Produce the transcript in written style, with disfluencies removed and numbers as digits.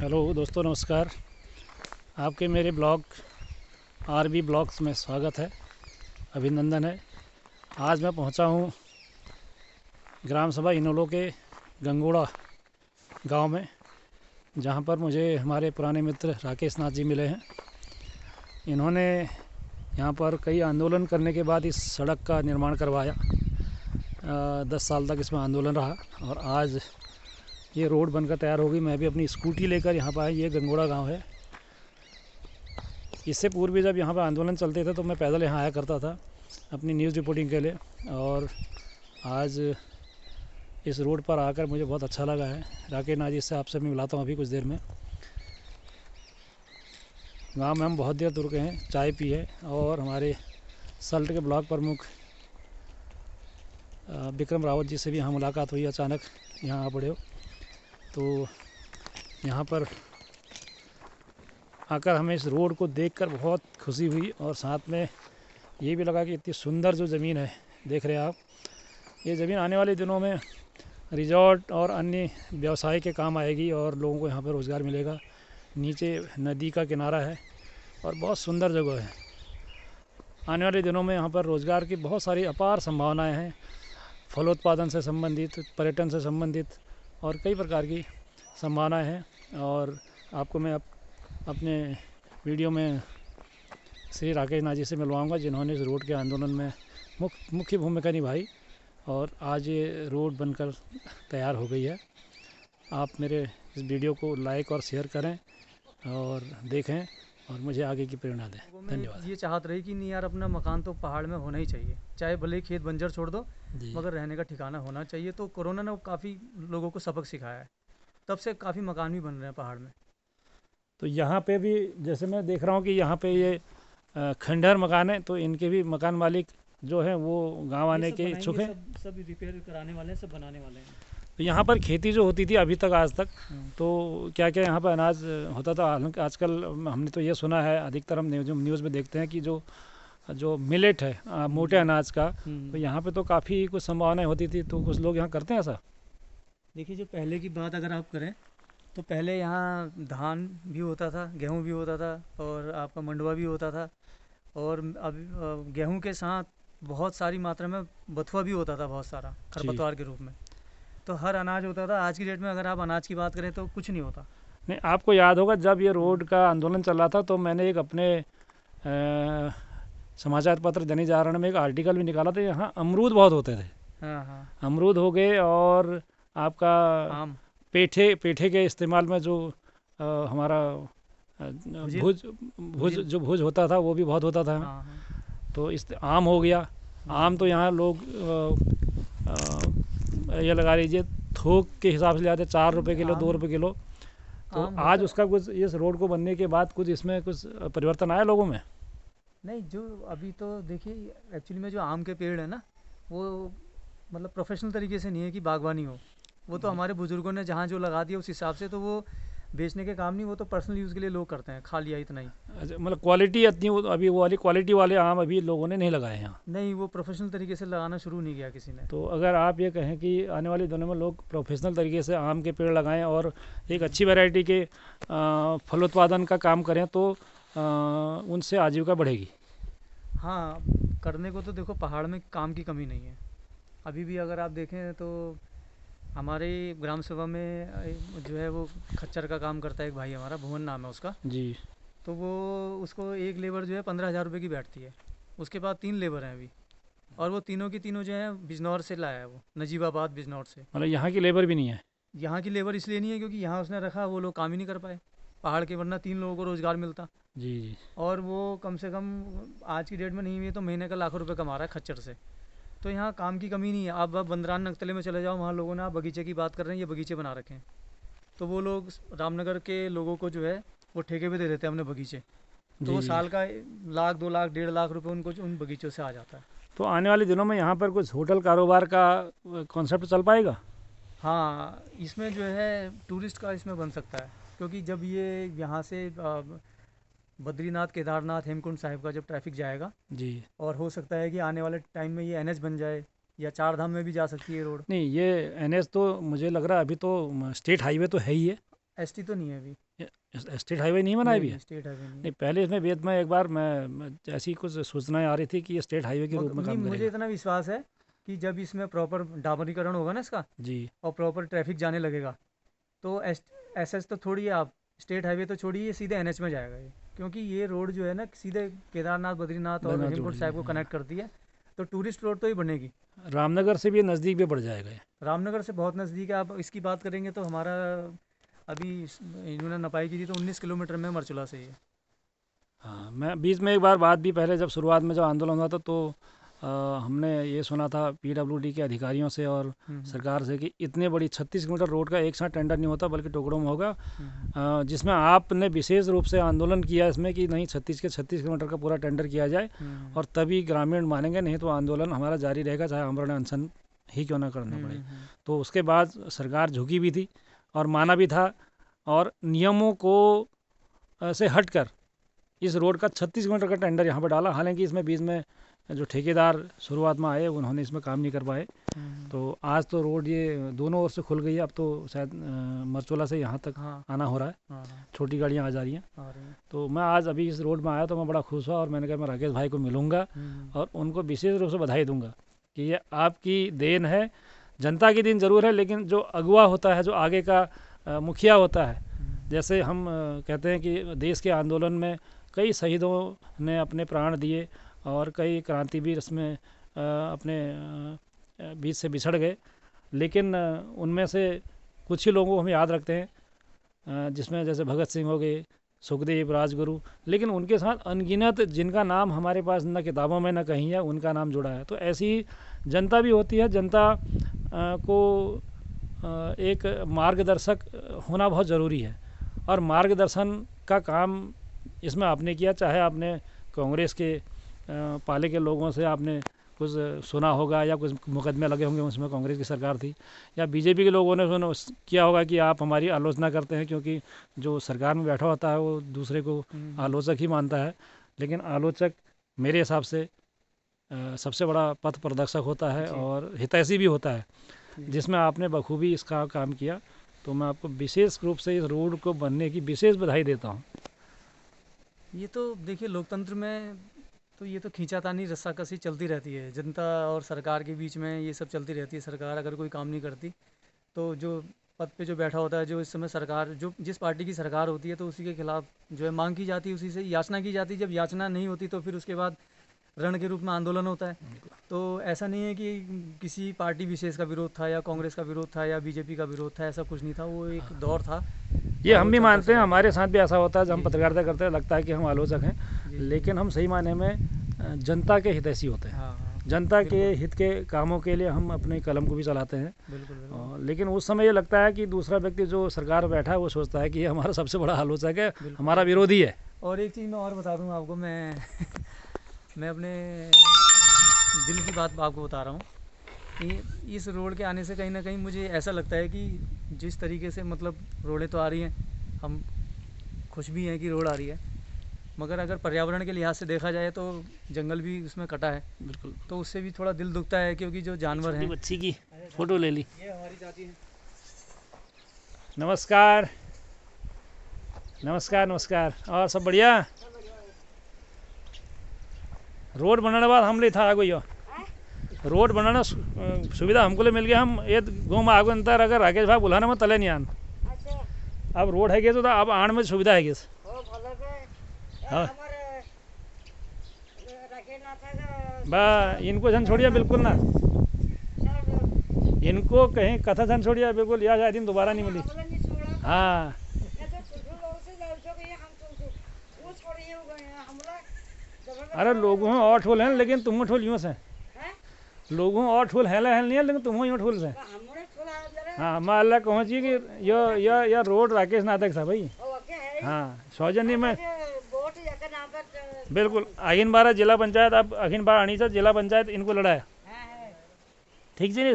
Hello दोस्तों, नमस्कार। आपके मेरे ब्लॉग आरबी ब्लॉग्स में स्वागत है, अभिनंदन है। आज मैं पहुंचा हूं ग्राम सभा इनोलो के गंगोड़ा गांव में, जहां पर मुझे हमारे पुराने मित्र राकेश नाथ जी मिले हैं। इन्होंने यहां पर कई आंदोलन करने के बाद इस सड़क का निर्माण करवाया। 10 साल तक इसमें आंदोलन रहा और आज ये रोड बनकर तैयार हो गई। मैं भी अपनी स्कूटी लेकर यहाँ पर आया। ये गंगोड़ा गांव है। इससे पूर्व भी जब यहाँ पर आंदोलन चलते थे तो मैं पैदल यहाँ आया करता था अपनी न्यूज़ रिपोर्टिंग के लिए, और आज इस रोड पर आकर मुझे बहुत अच्छा लगा है। राकेश नाथ जी से आपसे मैं मिलाता हूँ अभी कुछ देर में। गांव में हम बहुत देर रुके हैं, चाय पी है, और हमारे सल्ट के ब्लॉक प्रमुख विक्रम रावत जी से भी यहाँ मुलाकात हुई। अचानक यहाँ आ पड़े हो, तो यहाँ पर आकर हमें इस रोड को देखकर बहुत खुशी हुई, और साथ में ये भी लगा कि इतनी सुंदर जो ज़मीन है, देख रहे हैं आप, ये ज़मीन आने वाले दिनों में रिजॉर्ट और अन्य व्यवसाय के काम आएगी और लोगों को यहाँ पर रोज़गार मिलेगा। नीचे नदी का किनारा है और बहुत सुंदर जगह है। आने वाले दिनों में यहाँ पर रोज़गार की बहुत सारी अपार संभावनाएं हैं, फलोत्पादन से संबंधित, पर्यटन से संबंधित और कई प्रकार की संभावनाएं हैं। और आपको मैं अपने वीडियो में श्री राकेश नाथ जी से मिलवाऊंगा, जिन्होंने इस रोड के आंदोलन में मुख्य भूमिका निभाई, और आज ये रोड बनकर तैयार हो गई है। आप मेरे इस वीडियो को लाइक और शेयर करें और देखें और मुझे आगे की प्रेरणा दें। धन्यवाद। ये चाहत रही कि नहीं यार, अपना मकान तो पहाड़ में होना ही चाहिए, चाहे भले ही खेत बंजर छोड़ दो, मगर रहने का ठिकाना होना चाहिए। तो कोरोना ने काफ़ी लोगों को सबक सिखाया है, तब से काफ़ी मकान भी बन रहे हैं पहाड़ में। तो यहाँ पे भी जैसे मैं देख रहा हूँ कि यहाँ पे ये खंडहर मकान है, तो इनके भी मकान मालिक जो हैं वो गांव आने के इच्छुक हैं। सब रिपेयर कराने वाले हैं, सब बनाने वाले हैं। तो यहाँ पर खेती जो होती थी अभी तक, आज तक, तो क्या क्या यहाँ पर अनाज होता था? हालांकि आजकल हमने तो ये सुना है, अधिकतर हम न्यूज़ में देखते हैं कि जो जो मिलेट है, मोटे अनाज का, तो यहाँ पे तो काफ़ी कुछ संभावनाएं होती थी। तो कुछ लोग यहाँ करते हैं ऐसा। देखिए, जो पहले की बात अगर आप करें तो पहले यहाँ धान भी होता था, गेहूँ भी होता था, और आपका मंडुआ भी होता था। और अब गेहूँ के साथ बहुत सारी मात्रा में बथुआ भी होता था, बहुत सारा खरपतवार के रूप में। तो हर अनाज होता था। आज की डेट में अगर आप अनाज की बात करें तो कुछ नहीं होता। नहीं, आपको याद होगा जब ये रोड का आंदोलन चल रहा था तो मैंने एक अपने समाचार पत्र दैनिक जागरण में एक आर्टिकल भी निकाला था। यहाँ अमरूद बहुत होते थे। हाँ हाँ। अमरूद हो गए, और आपका आम। पेठे पेठे के इस्तेमाल में जो हमारा भुज भुज जो भुज होता था वो भी बहुत होता था। हाँ हाँ। तो इस आम हो गया। आम तो यहाँ लोग ये लगा लीजिए थोक के हिसाब से लाते, 4 रुपये किलो, 2 रुपये किलो। तो आज उसका कुछ, इस रोड को बनने के बाद कुछ इसमें कुछ परिवर्तन आया लोगों में? नहीं, जो अभी तो देखिए, एक्चुअली में जो आम के पेड़ है ना, वो मतलब प्रोफेशनल तरीके से नहीं है कि बागवानी हो। वो तो हमारे बुजुर्गों ने जहाँ जो लगा दिया उस हिसाब से, तो वो बेचने के काम नहीं, वो तो पर्सनल यूज़ के लिए लोग करते हैं, खा लिया इतना ही। अच्छा, मतलब क्वालिटी इतनी अभी वो वाली क्वालिटी वाले आम अभी लोगों ने नहीं लगाए हैं यहाँ? नहीं, वो प्रोफेशनल तरीके से लगाना शुरू नहीं किया किसी ने। तो अगर आप ये कहें कि आने वाले दिनों में लोग प्रोफेशनल तरीके से आम के पेड़ लगाएं और एक अच्छी वैरायटी के फलोत्पादन का काम करें, तो उनसे आजीविका बढ़ेगी। हाँ, करने को तो देखो, पहाड़ में काम की कमी नहीं है। अभी भी अगर आप देखें तो हमारे ग्राम सभा में जो है वो खच्चर का काम करता है एक भाई हमारा, भुवन नाम है उसका। जी। तो वो, उसको एक लेबर जो है 15,000 रुपये की बैठती है। उसके बाद 3 लेबर हैं अभी, और वो तीनों की तीनों जो है बिजनौर से लाया है, वो नजीबाबाद बिजनौर से। मतलब यहाँ की लेबर भी नहीं है? यहाँ की लेबर इसलिए नहीं है क्योंकि यहाँ उसने रखा, वो लोग काम ही नहीं कर पाए पहाड़ के, वरना 3 लोगों को रोज़गार मिलता। जी जी। और वो कम से कम आज की डेट में नहीं हुई तो महीने का लाखों रुपए कमा रहा है खच्चर से। तो यहाँ काम की कमी नहीं है। आप बंदरान नगतले में चले जाओ, वहाँ लोगों ने, आप बगीचे की बात कर रहे हैं, ये बगीचे बना रखे हैं। तो वो लोग रामनगर के लोगों को जो है वो ठेके पे दे देते हैं अपने बगीचे। तो वो जी जी। साल का 1 लाख 2 लाख 1.5 लाख रुपए उनको उन बगीचों से आ जाता है। तो आने वाले दिनों में यहाँ पर कुछ होटल कारोबार का कॉन्सेप्ट चल पाएगा? हाँ, इसमें जो है टूरिस्ट का इसमें बन सकता है, क्योंकि जब ये यहाँ से बद्रीनाथ, केदारनाथ, हेमकुंड साहिब का जब ट्रैफिक जाएगा, जी। और हो सकता है कि आने वाले टाइम में ये एनएच बन जाए, या 4 धाम में भी जा सकती है रोड। नहीं, ये एनएच तो मुझे लग रहा है अभी तो स्टेट हाईवे तो है ही है। एसटी तो नहीं है अभी। स्टेट हाईवे नहीं बना है अभी? स्टेट हाईवे नहीं है। नहीं, पहले इसमें वेद में एक बार ऐसी कुछ सूचनाएं आ रही थी कि ये स्टेट हाईवे के रूप में नहीं, काम मुझे करेगा। इतना विश्वास है कि जब इसमें प्रॉपर डामरीकरण होगा ना इसका, जी। और प्रॉपर ट्रैफिक जाने लगेगा, तो एस एस तो छोड़िए आप, स्टेट हाईवे तो छोड़िए, ये सीधे एनएच में जाएगा ये। क्योंकि ये रोड जो है ना सीधे केदारनाथ, बद्रीनाथ और बना जोड़ हेमकुंड रही साहिब है, को हाँ। कनेक्ट करती है। तो टूरिस्ट रोड तो ही बनेगी। रामनगर से भी नज़दीक भी बढ़ जाएगा ये। रामनगर से बहुत नज़दीक है। आप इसकी बात करेंगे तो हमारा अभी इन्होंने नपाई की थी तो 19 किलोमीटर में मरचुला से ये। हाँ, मैं बीच में एक बार बात भी, पहले जब शुरुआत में जब आंदोलन हुआ था तो हमने ये सुना था पीडब्ल्यूडी के अधिकारियों से और हम्म। सरकार से कि इतने बड़ी 36 किलोमीटर रोड का एक साथ टेंडर नहीं होता बल्कि टुकड़ों में होगा। जिसमें आपने विशेष रूप से आंदोलन किया इसमें कि नहीं, 36 किलोमीटर का पूरा टेंडर किया जाए और तभी ग्रामीण मानेंगे, नहीं तो आंदोलन हमारा जारी रहेगा, चाहे आमरण अनशन ही क्यों ना करना पड़े। तो उसके बाद सरकार झुकी भी थी और माना भी था, और नियमों को से हटकर इस रोड का 36 किलोमीटर का टेंडर यहाँ पर डाला। हालांकि इसमें बीच में जो ठेकेदार शुरुआत में आए उन्होंने इसमें काम नहीं कर पाए। तो आज तो रोड ये दोनों ओर से खुल गई है। अब तो शायद मरचोला से यहाँ तक आना हो रहा है, छोटी गाड़ियाँ आ जा रही हैं। तो मैं आज अभी इस रोड में आया तो मैं बड़ा खुश हुआ और मैंने कहा मैं राकेश भाई को मिलूँगा और उनको विशेष रूप से बधाई दूंगा कि ये आपकी देन है। जनता की देन ज़रूर है, लेकिन जो अगुवा होता है, जो आगे का मुखिया होता है, जैसे हम कहते हैं कि देश के आंदोलन में कई शहीदों ने अपने प्राण दिए और कई क्रांतिवीर इसमें अपने बीच से बिछड़ गए, लेकिन उनमें से कुछ ही लोगों को हम याद रखते हैं, जिसमें जैसे भगत सिंह हो गए, सुखदेव, राजगुरु, लेकिन उनके साथ अनगिनत जिनका नाम हमारे पास न किताबों में न कहीं है, उनका नाम जुड़ा है। तो ऐसी जनता भी होती है। जनता को एक मार्गदर्शक होना बहुत ज़रूरी है और मार्गदर्शन का काम इसमें आपने किया। चाहे आपने कांग्रेस के पाले के लोगों से आपने कुछ सुना होगा या कुछ मुकदमे लगे होंगे, उसमें कांग्रेस की सरकार थी, या बीजेपी के लोगों ने किया होगा कि आप हमारी आलोचना करते हैं, क्योंकि जो सरकार में बैठा होता है वो दूसरे को आलोचक ही मानता है। लेकिन आलोचक मेरे हिसाब से सबसे बड़ा पथ प्रदर्शक होता है और हितैषी भी होता है, जिसमें आपने बखूबी इसका काम किया। तो मैं आपको विशेष रूप से इस रोड को बनने की विशेष बधाई देता हूँ। ये तो देखिए, लोकतंत्र में तो ये तो खींचातानी रस्साकसी चलती रहती है। जनता और सरकार के बीच में ये सब चलती रहती है। सरकार अगर कोई काम नहीं करती तो जो पद पे जो बैठा होता है, जो इस समय सरकार, जो जिस पार्टी की सरकार होती है, तो उसी के खिलाफ जो है मांग की जाती है, उसी से याचना की जाती है। जब याचना नहीं होती तो फिर उसके बाद रण के रूप में आंदोलन होता है। तो ऐसा नहीं है कि किसी पार्टी विशेष का विरोध था या कांग्रेस का विरोध था या बीजेपी का विरोध था, ऐसा कुछ नहीं था। वो एक दौर था। ये हम भी मानते हैं, हमारे साथ भी ऐसा होता है। जब हम पत्रकारिता करते हैं लगता है कि हम आलोचक हैं, लेकिन हम सही मायने में जनता के हितैषी होते हैं। जनता के हित के कामों के लिए हम अपने कलम को भी चलाते हैं। बिल्कुल। लेकिन उस समय ये लगता है कि दूसरा व्यक्ति जो सरकार में बैठा है वो सोचता है कि ये हमारा सबसे बड़ा आलोचक है, हमारा विरोधी है। और एक चीज़ मैं और बता दूँ आपको, मैं अपने दिल की बात आपको बता रहा हूँ कि इस रोड के आने से कहीं ना कहीं मुझे ऐसा लगता है कि जिस तरीके से मतलब रोडें तो आ रही हैं, हम खुश भी हैं कि रोड आ रही है, मगर अगर पर्यावरण के लिहाज से देखा जाए तो जंगल भी उसमें कटा है। बिल्कुल। तो उससे भी थोड़ा दिल दुखता है, क्योंकि जो जानवर हैं। बच्ची की फोटो ले ली। ये हमारी जाति है। नमस्कार नमस्कार नमस्कार। और सब बढ़िया? रोड बनाने बाद हम ले था आगो, यो रोड बनाना सुविधा हमको ले मिल गया। हम ये गाँव में आगो अंतर अगर राकेश भाई बुलाने में तले नहीं आन। अब रोड है तो अब आने में सुविधा है किस। हाँ बा इनको जन छोड़िया बिल्कुल ना, इनको कहीं कथा जन छोड़िया बिल्कुल, या शायद दिन दोबारा नहीं मिली। हाँ अरे लोगों और ठोल हैं, लेकिन तुम ठोल यूँ से लोगों और ठोल है नहीं है, लेकिन तुम यूँ ठोल से। हाँ मैं अल्लाह कहूँ चाहिए कि यो रोड राकेश नातक था भाई। हाँ सौजन्य में बिल्कुल। अखिन बारा जिला पंचायत, अब अखिन बार अणीसा जिला पंचायत इनको लड़ा है। ठीक जी।